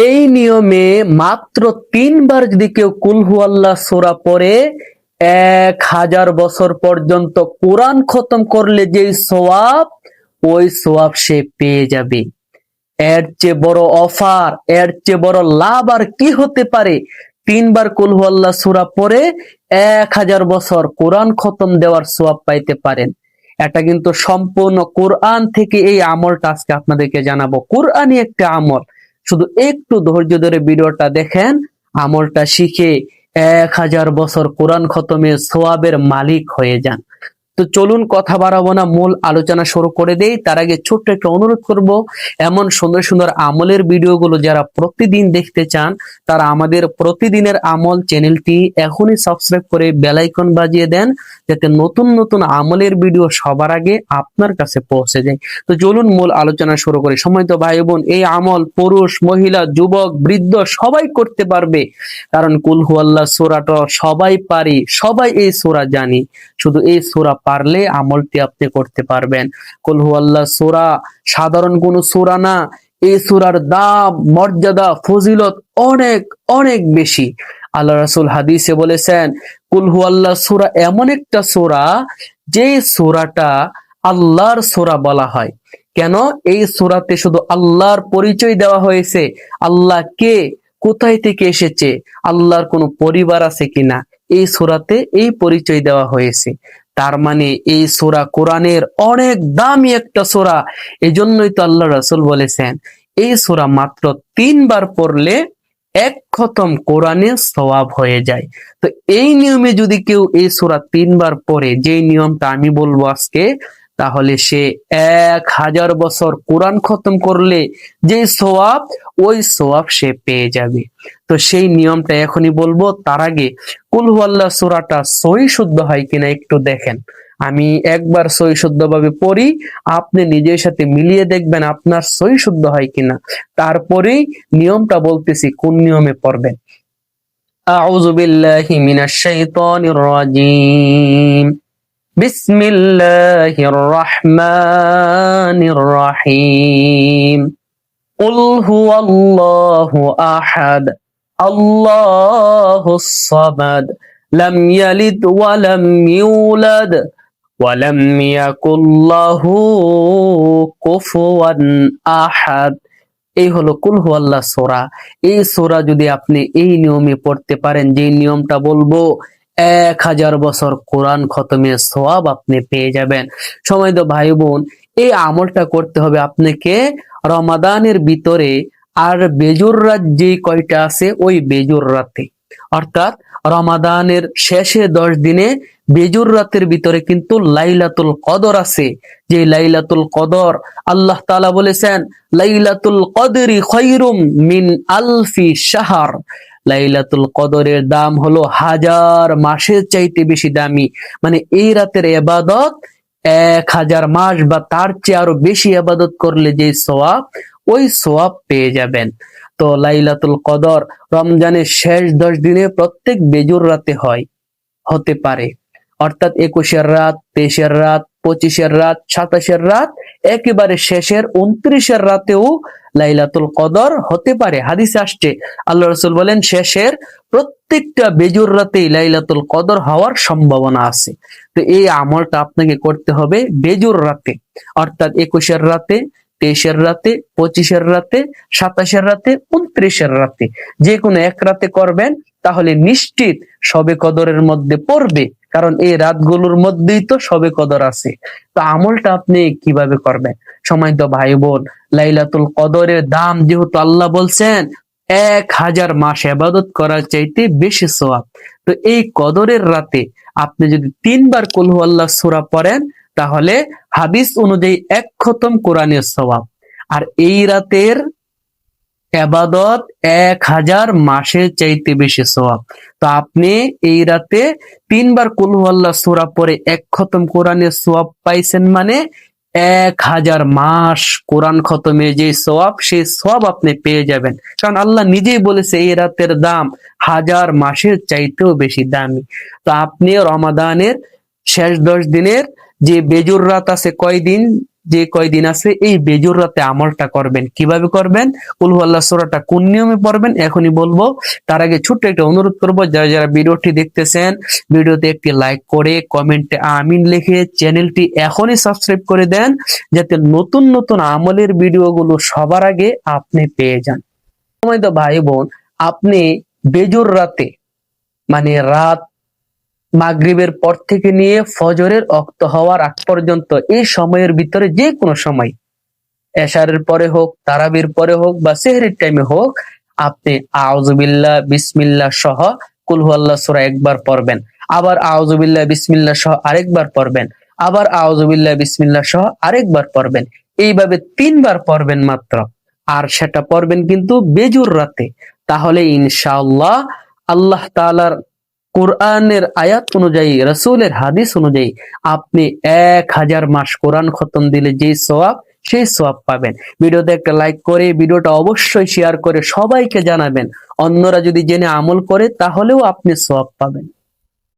এই নিয়মে মাত্র 3 বার যদি কেউ কুল হু আল্লাহ সূরা পড়ে 1000 বছর পর্যন্ত কোরআন খতম করলে যে সওয়াব, ওই সওয়াব সে পেয়ে যাবে। এর চেয়ে বড় অফার, এর চেয়ে বড় লাভ আর কি হতে পারে? 3 বার কুল হু আল্লাহ সূরা পড়ে 1000 বছর কোরআন খতম দেওয়ার সওয়াব পাইতে পারেন। এটা কিন্তু সম্পূর্ণ কোরআন থেকে এই আমলটা আজকে আপনাদেরকে জানাবো। কোরআনই একটা আমল, শুধু একটু ধৈর্য ধরে ভিডিওটা দেখেন, আমলটা শিখে 1000 বছর কোরআন খতমের সওয়াবের মালিক হয়ে যান। তো চলুন কথা বাড়াবো না, মূল আলোচনা শুরু করে দেই। তার আগে ছোট্ট একটা অনুরোধ করব, এমন সুন্দর সুন্দর আমলের ভিডিওগুলো যারা প্রতিদিন দেখতে চান, তারা আমাদের প্রতিদিনের আমল চ্যানেলটি এখনই সাবস্ক্রাইব করে বেল আইকন বাজিয়ে দেন, যাতে নতুন নতুন আমলের ভিডিও সবার আগে আপনার কাছে পৌঁছে যায়। তো চলুন মূল আলোচনা শুরু করি। সম্মানিত ভাই বোন, এই আমল পুরুষ, মহিলা, যুবক, বৃদ্ধ সবাই করতে পারবে, কারণ কুল হু আল্লাহ সূরাটা সবাই পারি, সবাই এই সূরা জানি। শুধু এই সূরা পারলে আমলটি আপনি করতে পারবেন। কুল হু আল্লাহ সূরা সাধারণ কোনো সূরা না, এই সূরার দাম, মর্যাদা, ফজিলত অনেক অনেক বেশি। আল্লাহ রাসূল হাদিসে বলেছেন, কুল হু আল্লাহ সূরা এমন একটা সূরা, যে সূরাটা আল্লাহর সূরা বলা হয়। কেন? এই সূরাতে শুধু আল্লাহর পরিচয় দেওয়া হয়েছে। আল্লাহ কে, কোথায় থেকে এসেছে, আল্লাহর কোনো পরিবার আছে কিনা, এই সূরাতে এই পরিচয় দেওয়া হয়েছে। তার মানে এই সূরা কোরআনের অনেক দামি একটা সূরা। এজন্যই তো আল্লাহ রাসূল বলেছেন, এই সূরা মাত্র 3 বার পড়লে 1 খতম কোরআনে সওয়াব হয়ে যায়। তো এই নিয়মে যদি কেউ এই সূরা 3 বার পড়ে, যে নিয়মটা আমি বলবো আজকে, তাহলে সে 1000 বছর কোরআন খতম করলে যে সওয়াব, ওই সওয়াব সে পেয়ে যাবে। তো সেই নিয়মটা এখনই বলবো। তার আগে কুল হু আল্লাহ সূরাটা সহি শুদ্ধ হয় কিনা একটু দেখেন। আমি একবার সহি শুদ্ধ ভাবে পড়ি, আপনি নিজের সাথে মিলিয়ে দেখবেন আপনার সহি শুদ্ধ হয় কিনা। তারপরেই নিয়মটা বলতেছি কোন নিয়মে পড়বেন। আউযু বিল্লাহি মিনাশ শাইতানির রাজীম। বিসমিল্লাহির রহমানির রহিম। কুল হুয়াল্লাহু আহাদ, আল্লাহুস সামাদ, লাম ইয়ালিদ ওয়া লাম ইউলাদ ওয়া লাম ইয়াকুল লাহু কুফুয়ান আহাদ। এই হলো কুল হু আল্লাহ সূরা। এই সূরা যদি আপনি এই নিয়মে পড়তে পারেন, যে নিয়মটা বলবো, 1000 বছর কোরআন খতমের সওয়াব আপনি পেয়ে যাবেন। সম্মানিত ভাই বোন, এই আমলটা করতে হবে আপনাকে রমাদানের ভিতরে, আর বেজুর রাত যে কয়টা আছে ওই বেজুর রাতে, অর্থাৎ রমাদানের শেষে 10 দিনে বেজুর রাতের ভিতরে কিন্তু লাইলাতুল কদর আছে। যে লাইলাতুল কদর, আল্লাহ তাআলা বলেছেন, লাইলাতুল কদরি খায়রুম মিন আলফি শাহর। লাইলাতুল কদরের দাম হলো 1000 মাসের চাইতে বেশি দামি। মানে এই রাতের ইবাদত 1000 মাস বা তার চেয়ে আরো বেশি ইবাদত করলে যে সওয়াব, ওই সওয়াব পেয়ে যাবেন। তো লাইলাতুল কদর রমজানের শেষ 10 দিনে প্রত্যেক বেজুর রাতে হতে পারে, অর্থাৎ 21-এর রাত, 23-এর রাত, 25-এর রাত, 27-এর রাত, একেবারে শেষের 29-এর রাতেও লাইলাতুল কদর হতে পারে। হাদিসে আসছে, আল্লাহ রাসূল বলেন, শেষের প্রত্যেকটা বেজুর রাতেই লাইলাতুল কদর হওয়ার সম্ভাবনা আছে। তো এই আমলটা আপনাকে করতে হবে বেজুর রাতে, অর্থাৎ 21-এর রাতে, 23-এর রাতে, 25-এর রাতে, 27-এর রাতে, 29-এর রাতে, যে কোনো এক রাতে করবেন, তাহলে নিশ্চিত শবে কদরের মধ্যে পড়বে, কারণ এই রাতগুলোর মধ্যেই তো শবে কদর আছে। তো আমলটা আপনি কিভাবে করবেন? সম্মানিত ভাই বোন, লাইলাতুল কদরের দাম যেহেতু আল্লাহ বলছেন 1000 মাস ইবাদত করার চাইতে বেশি সওয়াব, তো এই কদরের রাতে আপনি যদি 3 বার কুল হু আল্লাহ সূরা পড়েন, তাহলে হাদিস অনুযায়ী 1 খতম কোরআনের সওয়াব। আর এই রাতের ইবাদত 1000 মাসের চাইতে বেশি সওয়াব। তো আপনি এই রাতে 3 বার কুল হু আল্লাহ সূরা পড়ে 1 খতম কোরআনের সওয়াব পাইছেন, মানে 1000 মাস কোরআন খতমে যে সওয়াব, সেই সওয়াব আপনি পেয়ে যাবেন। কারণ আল্লাহ নিজেই বলেছে এই রাতের দাম 1000 মাসের চাইতেও বেশি দামি। তো আপনি রমাদানের শেষ 10 দিনের যে বেজুর রাত আছে, কয়দিন? যে কয়দিন আছে এই বেজুর রাতে আমলটা করবেন। কিভাবে করবেন, কুল হুয়াল্লাহ সূরাটা কোন নিয়মে পড়বেন এখনই বলবো। তার আগে ছোট্ট একটা অনুরোধ করবো, যারা যারা ভিডিওটি দেখতেছেন ভিডিওতে একটি লাইক করে কমেন্টে আমিন লিখে চ্যানেলটি এখনই সাবস্ক্রাইব করে দেন, যাতে নতুন নতুন আমলের ভিডিওগুলো সবার আগে আপনি পেয়ে যান। সময় তো ভাই বোন, আপনি বেজুর রাতে মানে রাত মাগরিবের পর থেকে নিয়ে ফজরের ওয়াক্ত হওয়ার আগ পর্যন্ত এই সময়ের ভিতরে যে কোনো সময়, এশারের পরে হোক, তারাবির পরে হোক বা সেহরির টাইমে হোক, আপনি আউযুবিল্লাহ বিসমিল্লাহ সহ কুল হুয়াল্লাহ সূরা একবার পড়বেন, আবার আউযুবিল্লাহ বিসমিল্লাহ সহ আরেকবার পড়বেন, আবার আউযুবিল্লাহ বিসমিল্লাহ সহ আরেকবার পড়বেন। এইভাবে 3 বার পড়বেন মাত্র। আর সেটা পড়বেন কিন্তু বেজুর রাতে। তাহলে ইনশাআল্লাহ আল্লাহ তাআলার কোরআনের আয়াত অনুযায়ী, রাসূলের হাদিস অনুযায়ী আপনি 1000 মাস কোরআন খতম দিলে যে সওয়াব, সেই সওয়াব পাবেন। ভিডিওতে একটা লাইক করে ভিডিওটা অবশ্যই শেয়ার করে সবাইকে জানাবেন। অন্যরা যদি জেনে আমল করে তাহলেও আপনি সওয়াব পাবেন।